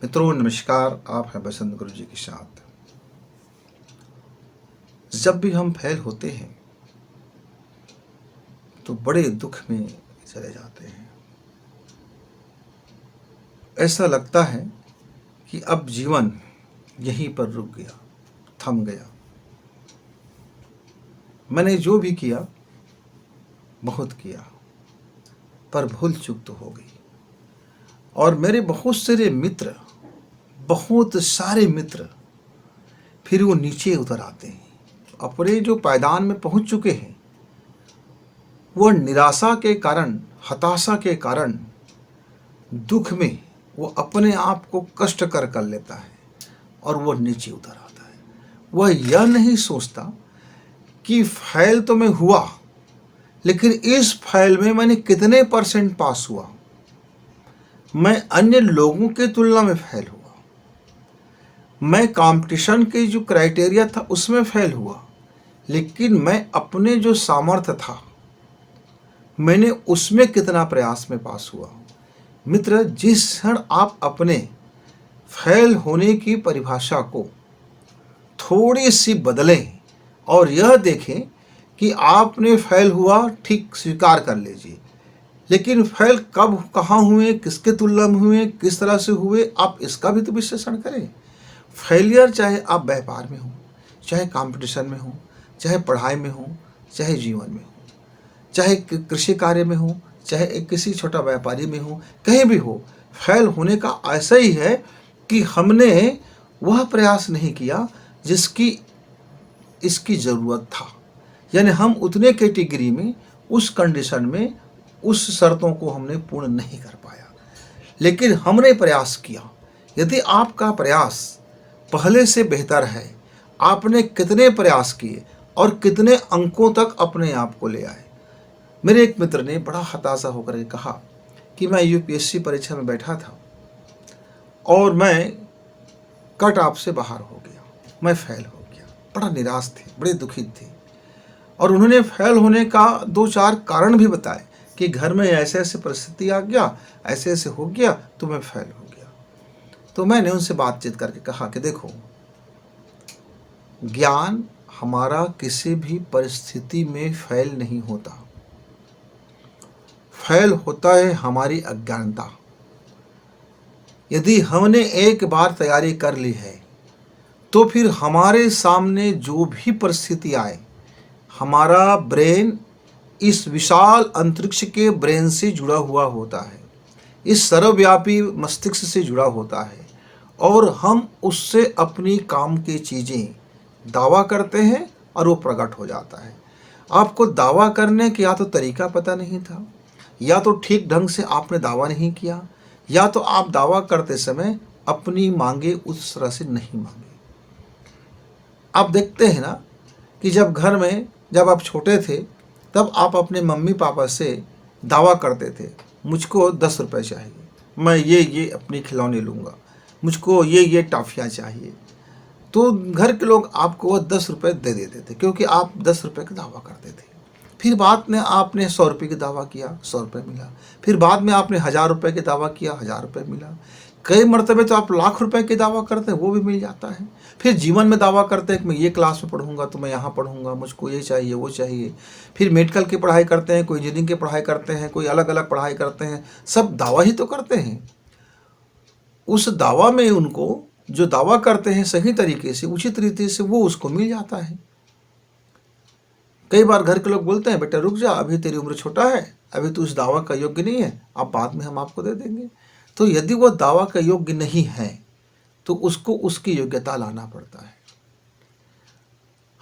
मित्रों नमस्कार। आप हैं बसंत गुरु जी के साथ। जब भी हम फेल होते हैं तो बड़े दुख में चले जाते हैं। ऐसा लगता है कि अब जीवन यहीं पर रुक गया, थम गया। मैंने जो भी किया बहुत किया, पर भूल चूक तो हो गई। और मेरे बहुत सारे मित्र फिर वो नीचे उतर आते हैं। अपने जो पायदान में पहुंच चुके हैं वो निराशा के कारण, हताशा के कारण, दुख में वो अपने आप को कष्ट कर लेता है और वो नीचे उतर आता है। वह यह नहीं सोचता कि फेल तो मैं हुआ, लेकिन इस फेल में मैंने कितने परसेंट पास हुआ। मैं अन्य लोगों के तुलना में फेल हुआ, मैं कंपटीशन के जो क्राइटेरिया था उसमें फेल हुआ, लेकिन मैं अपने जो सामर्थ्य था मैंने उसमें कितना प्रयास में पास हुआ। मित्र, जिस क्षण आप अपने फेल होने की परिभाषा को थोड़ी सी बदलें और यह देखें कि आपने फेल हुआ, ठीक स्वीकार कर लीजिए, लेकिन फेल कब, कहाँ हुए, किसके तुलना में हुए, किस तरह से हुए, आप इसका भी तो विश्लेषण करें। फेलियर चाहे आप व्यापार में हो, चाहे कंपटीशन में हो, चाहे पढ़ाई में हो, चाहे जीवन में हो, चाहे कृषि कार्य में हो, चाहे किसी छोटा व्यापारी में हो, कहीं भी हो, फेल होने का ऐसा ही है कि हमने वह प्रयास नहीं किया जिसकी इसकी ज़रूरत था। यानी हम उतने कैटेगरी में, उस कंडीशन में, उस शर्तों को हमने पूर्ण नहीं कर पाया, लेकिन हमने प्रयास किया। यदि आपका प्रयास पहले से बेहतर है, आपने कितने प्रयास किए और कितने अंकों तक अपने आप को ले आए। मेरे एक मित्र ने बड़ा हताशा होकर के कहा कि मैं यूपीएससी परीक्षा में बैठा था और मैं कट ऑफ से बाहर हो गया, मैं फेल हो गया। बड़ा निराश थे, बड़े दुखित थे, और उन्होंने फेल होने का 2-4 कारण भी बताए कि घर में ऐसे ऐसे परिस्थिति आ गया, ऐसे ऐसे हो गया तो मैं फेल हो गया। तो मैंने उनसे बातचीत करके कहा कि देखो, ज्ञान हमारा किसी भी परिस्थिति में फेल नहीं होता। फेल होता है हमारी अज्ञानता। यदि हमने एक बार तैयारी कर ली है तो फिर हमारे सामने जो भी परिस्थिति आए, हमारा ब्रेन इस विशाल अंतरिक्ष के ब्रेन से जुड़ा हुआ होता है, इस सर्वव्यापी मस्तिष्क से जुड़ा होता है, और हम उससे अपनी काम की चीज़ें दावा करते हैं और वो प्रकट हो जाता है। आपको दावा करने का या तो तरीका पता नहीं था, या तो ठीक ढंग से आपने दावा नहीं किया, या तो आप दावा करते समय अपनी मांगे उस तरह से नहीं मांगे। आप देखते हैं ना कि जब आप छोटे थे तब आप अपने मम्मी पापा से दावा करते थे, मुझको 10 रुपये चाहिए, मैं ये अपनी खिलौने लूँगा, मुझको ये टॉफ़ियाँ चाहिए। तो घर के लोग आपको वह 10 रुपये दे देते थे, क्योंकि आप 10 रुपये का दावा करते थे। फिर बाद में आपने 100 रुपये का दावा किया, 100 रुपये मिला। फिर बाद में आपने 1000 रुपये का दावा किया, 1000 रुपये मिला। कई मरतबे तो आप लाख रुपए के दावा करते हैं, वो भी मिल जाता है। फिर जीवन में दावा करते हैं कि मैं ये क्लास में पढ़ूंगा तो मैं यहाँ पढ़ूंगा, मुझको ये चाहिए वो चाहिए। फिर मेडिकल की पढ़ाई करते हैं, कोई इंजीनियरिंग की पढ़ाई करते हैं, कोई अलग अलग पढ़ाई करते हैं, सब दावा ही तो करते हैं। उस दावा में उनको जो दावा करते हैं सही तरीके से, उचित रीति से, वो उसको मिल जाता है। कई बार घर के लोग बोलते हैं, बेटा रुक जा, अभी तेरी उम्र छोटा है, अभी तू इस दावा का योग्य नहीं है, अब बाद में हम आपको दे देंगे। तो यदि वो दावा का योग्य नहीं है तो उसको उसकी योग्यता लाना पड़ता है।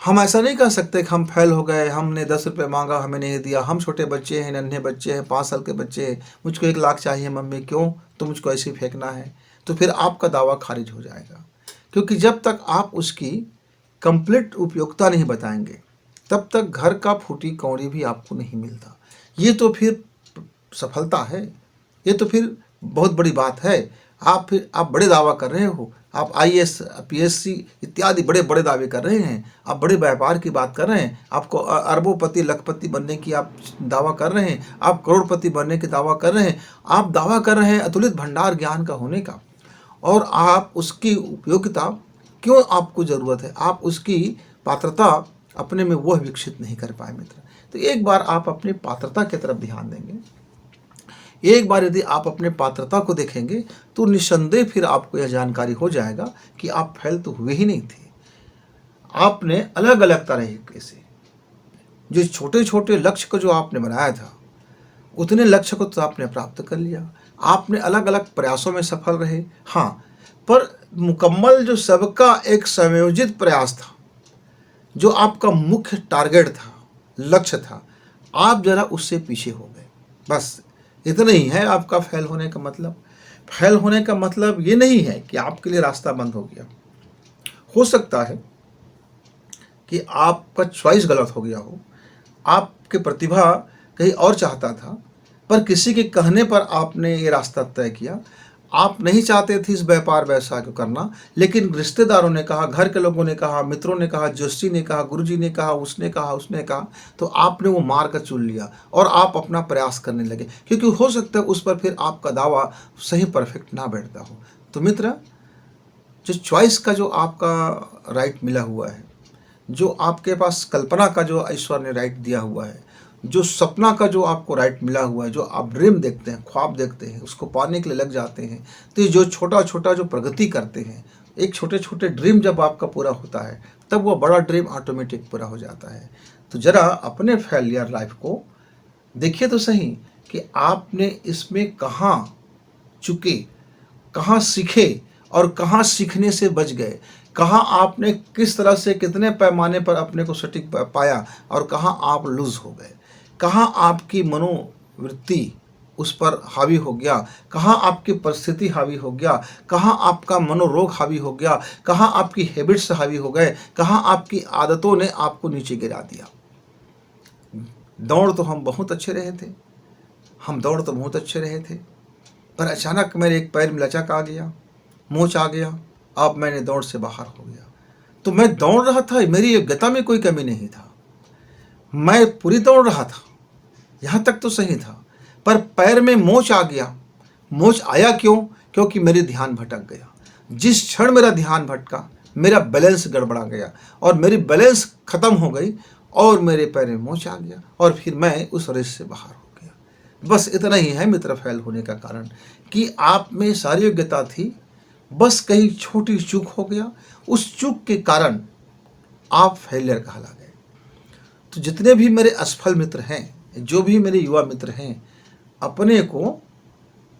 हम ऐसा नहीं कह सकते कि हम फेल हो गए, हमने 10 रुपये मांगा, हमें नहीं दिया, हम छोटे बच्चे हैं, नन्हे बच्चे हैं, 5 साल के बच्चे हैं, मुझको 1 लाख चाहिए मम्मी, क्यों, तो मुझको ऐसे ही फेंकना है। तो फिर आपका दावा खारिज हो जाएगा, क्योंकि जब तक आप उसकी कंप्लीट उपयोगिता नहीं बताएंगे तब तक घर का फूटी कौड़ी भी आपको नहीं मिलता। ये तो फिर सफलता है, ये तो फिर बहुत बड़ी बात है। आप बड़े दावा कर रहे हो, आप आईएएस, पीएससी इत्यादि बड़े बड़े दावे कर रहे हैं, आप बड़े व्यापार की बात कर रहे हैं, आपको अरबोपति लखपति बनने की आप दावा कर रहे हैं, आप करोड़पति बनने की दावा कर रहे हैं, आप दावा कर रहे हैं अतुलित भंडार ज्ञान का होने का, और आप उसकी उपयोगिता क्यों आपको ज़रूरत है, आप उसकी पात्रता अपने में वह विकसित नहीं कर पाए मित्र। तो एक बार आप अपनी पात्रता की तरफ ध्यान देंगे, एक बार यदि आप अपने पात्रता को देखेंगे तो निस्संदेह फिर आपको यह जानकारी हो जाएगा कि आप फेल तो हुए ही नहीं थे। आपने अलग अलग तरीके से जो छोटे छोटे लक्ष्य को जो आपने बनाया था, उतने लक्ष्य को तो आपने प्राप्त कर लिया। आपने अलग अलग प्रयासों में सफल रहे, हाँ, पर मुकम्मल जो सबका एक संयोजित प्रयास था, जो आपका मुख्य टारगेट था, लक्ष्य था, आप जरा उससे पीछे हो गए। बस इतना ही है आपका फेल होने का मतलब। फेल होने का मतलब ये नहीं है कि आपके लिए रास्ता बंद हो गया। हो सकता है कि आपका चॉइस गलत हो गया हो, आपकी प्रतिभा कहीं और चाहता था, पर किसी के कहने पर आपने ये रास्ता तय किया। आप नहीं चाहते थे इस व्यापार व्यवसाय को करना, लेकिन रिश्तेदारों ने कहा, घर के लोगों ने कहा, मित्रों ने कहा, जोशी ने कहा, गुरुजी ने कहा, उसने कहा, तो आपने वो मार्ग चुन लिया और आप अपना प्रयास करने लगे, क्योंकि हो सकता है उस पर फिर आपका दावा सही परफेक्ट ना बैठता हो। तो मित्र, जो चॉइस का जो आपका राइट मिला हुआ है, जो आपके पास कल्पना का जो ईश्वर ने राइट दिया हुआ है, जो सपना का जो आपको राइट मिला हुआ है, जो आप ड्रीम देखते हैं, ख्वाब देखते हैं, उसको पाने के लिए लग जाते हैं, तो ये जो छोटा छोटा जो प्रगति करते हैं, एक छोटे छोटे ड्रीम जब आपका पूरा होता है, तब वो बड़ा ड्रीम ऑटोमेटिक पूरा हो जाता है। तो ज़रा अपने फेलियर लाइफ को देखिए तो सही कि आपने इसमें कहाँ चुके, कहाँ सीखे और कहाँ सीखने से बच गए, कहाँ आपने किस तरह से कितने पैमाने पर अपने को सटीक पाया और कहाँ आप लूज़ हो गए, कहाँ आपकी मनोवृत्ति उस पर हावी हो गया, कहाँ आपकी परिस्थिति हावी हो गया, कहाँ आपका मनोरोग हावी हो गया, कहाँ आपकी हैबिट्स हावी हो गए, कहाँ आपकी आदतों ने आपको नीचे गिरा दिया। दौड़ तो हम बहुत अच्छे रहे थे, हम दौड़ तो बहुत अच्छे रहे थे, पर अचानक मेरे एक पैर में लचक आ गया, मोच आ गया, अब मैंने दौड़ से बाहर हो गया। तो मैं दौड़ रहा था, मेरी योग्यता में कोई कमी नहीं था, मैं पूरी दौड़ रहा था, यहाँ तक तो सही था, पर पैर में मोच आ गया। मोच आया क्यों? क्योंकि मेरी ध्यान भटक गया। जिस क्षण मेरा ध्यान भटका, मेरा बैलेंस गड़बड़ा गया और मेरी बैलेंस खत्म हो गई और मेरे पैर में मोच आ गया और फिर मैं उस रेस से बाहर हो गया। बस इतना ही है मित्र फेल होने का कारण, कि आप में सारी योग्यता थी, बस कहीं छोटी चूक हो गया, उस चूक के कारण आप फेलियर कहला गए। तो जितने भी मेरे असफल मित्र हैं, जो भी मेरे युवा मित्र हैं, अपने को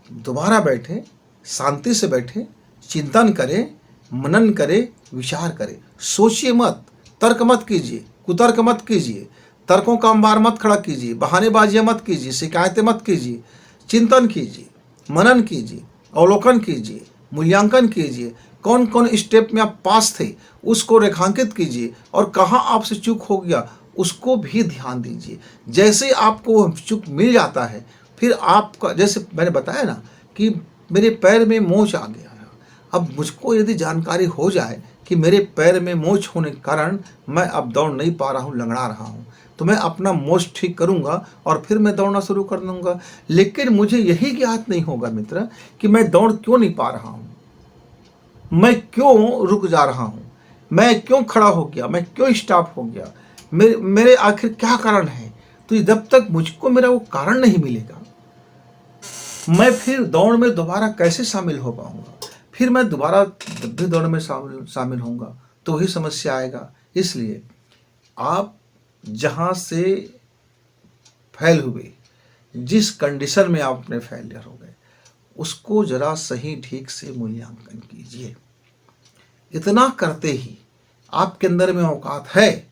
दोबारा बैठे, शांति से बैठे, चिंतन करें, मनन करें, विचार करें, सोचिए मत, तर्क मत कीजिए, कुतर्क मत कीजिए, तर्कों का अंबार मत खड़ा कीजिए, बहानेबाजियाँ मत कीजिए, शिकायतें मत कीजिए, चिंतन कीजिए, मनन कीजिए, अवलोकन कीजिए, मूल्यांकन कीजिए, कौन कौन स्टेप में आप पास थे उसको रेखांकित कीजिए और कहाँ आपसे चूक हो गया उसको भी ध्यान दीजिए। जैसे आपको चूक मिल जाता है, फिर आपका, जैसे मैंने बताया ना कि मेरे पैर में मोच आ गया, अब मुझको यदि जानकारी हो जाए कि मेरे पैर में मोच होने के कारण मैं अब दौड़ नहीं पा रहा हूँ, लंगड़ा रहा हूँ, तो मैं अपना मोच ठीक करूँगा और फिर मैं दौड़ना शुरू कर दूँगा। लेकिन मुझे यही ज्ञात नहीं होगा मित्र कि मैं दौड़ क्यों नहीं पा रहा हूँ, मैं क्यों रुक जा रहा हूँ, मैं क्यों खड़ा हो गया, मैं क्यों स्टॉप हो गया, मेरे आखिर क्या कारण है। तो जब तक मुझको मेरा वो कारण नहीं मिलेगा, मैं फिर दौड़ में दोबारा कैसे शामिल हो पाऊंगा, फिर मैं दोबारा जब भी दौड़ में शामिल होऊंगा तो वही समस्या आएगा। इसलिए आप जहाँ से फेल हुए, जिस कंडीशन में आप अपने फेलियर हो गए, उसको जरा सही ठीक से मूल्यांकन कीजिए। इतना करते ही आपके अंदर में औकात है,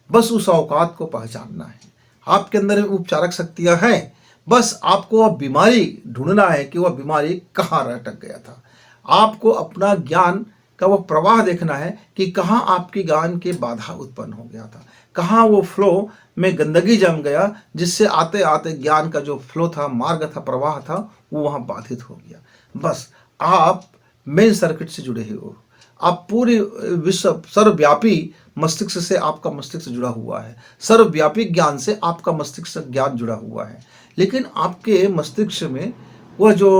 बस उस औकात को पहचानना है। आपके अंदर में उपचारक शक्तियाँ हैं, बस आपको वह बीमारी ढूंढना है कि वह बीमारी कहाँ अटक गया था। आपको अपना ज्ञान का वह प्रवाह देखना है कि कहाँ आपकी ज्ञान के बाधा उत्पन्न हो गया था, कहाँ वो फ्लो में गंदगी जम गया, जिससे आते आते ज्ञान का जो फ्लो था, मार्ग था, प्रवाह था, वो वहाँ बाधित हो गया। बस आप मेन सर्किट से जुड़े हो, आप पूरे विश्व सर्वव्यापी मस्तिष्क से आपका मस्तिष्क जुड़ा हुआ है, सर्वव्यापी ज्ञान से आपका मस्तिष्क ज्ञान जुड़ा हुआ है, लेकिन आपके मस्तिष्क में वह जो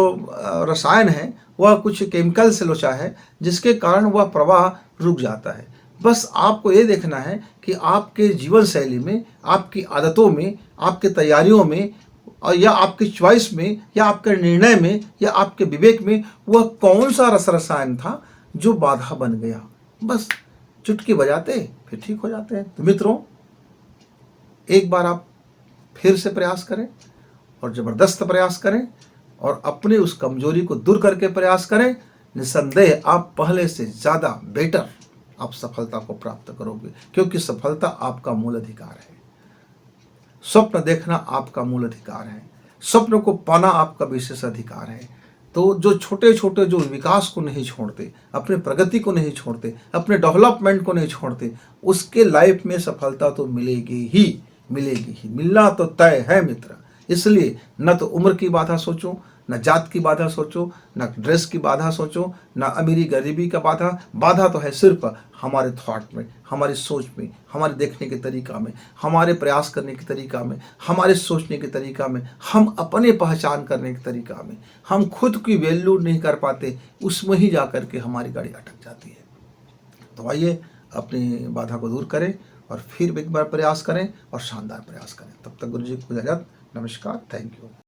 रसायन है वह कुछ केमिकल से लोचा है जिसके कारण वह प्रवाह रुक जाता है। बस आपको ये देखना है कि आपके जीवन शैली में, आपकी आदतों में, आपके तैयारियों में और या आपकी चॉइस में या आपके निर्णय में या आपके विवेक में वह कौन सा रसायन था जो बाधा बन गया। बस चुटकी बजाते फिर ठीक हो जाते हैं। तो मित्रों, एक बार आप फिर से प्रयास करें और ज़बरदस्त प्रयास करें और अपनी उस कमजोरी को दूर करके प्रयास करें। निसंदेह आप पहले से ज़्यादा बेटर आप सफलता को प्राप्त करोगे, क्योंकि सफलता आपका मूल अधिकार है। स्वप्न देखना आपका मूल अधिकार है। स्वप्न को पाना आपका विशेष अधिकार है। तो जो छोटे छोटे जो विकास को नहीं छोड़ते, अपने प्रगति को नहीं छोड़ते, अपने डेवलपमेंट को नहीं छोड़ते, उसके लाइफ में सफलता तो मिलेगी ही मिलेगी ही, मिलना तो तय है मित्र। इसलिए न तो उम्र की बाधा सोचो, न जात की बाधा सोचो, न ड्रेस की बाधा सोचो, न अमीरी गरीबी का बाधा तो है सिर्फ हमारे थॉट में, हमारी सोच में, हमारे देखने के तरीका में, हमारे प्रयास करने के तरीका में, हमारे सोचने के तरीका में, हम अपने पहचान करने के तरीका में। हम खुद की वैल्यू नहीं कर पाते, उसमें ही जा कर के हमारी गाड़ी अटक जाती है। तो आइए अपनी बाधा को दूर करें और फिर एक बार प्रयास करें और शानदार प्रयास करें। तब तक गुरु जी को इजाजत। नमस्कार, थैंक यू।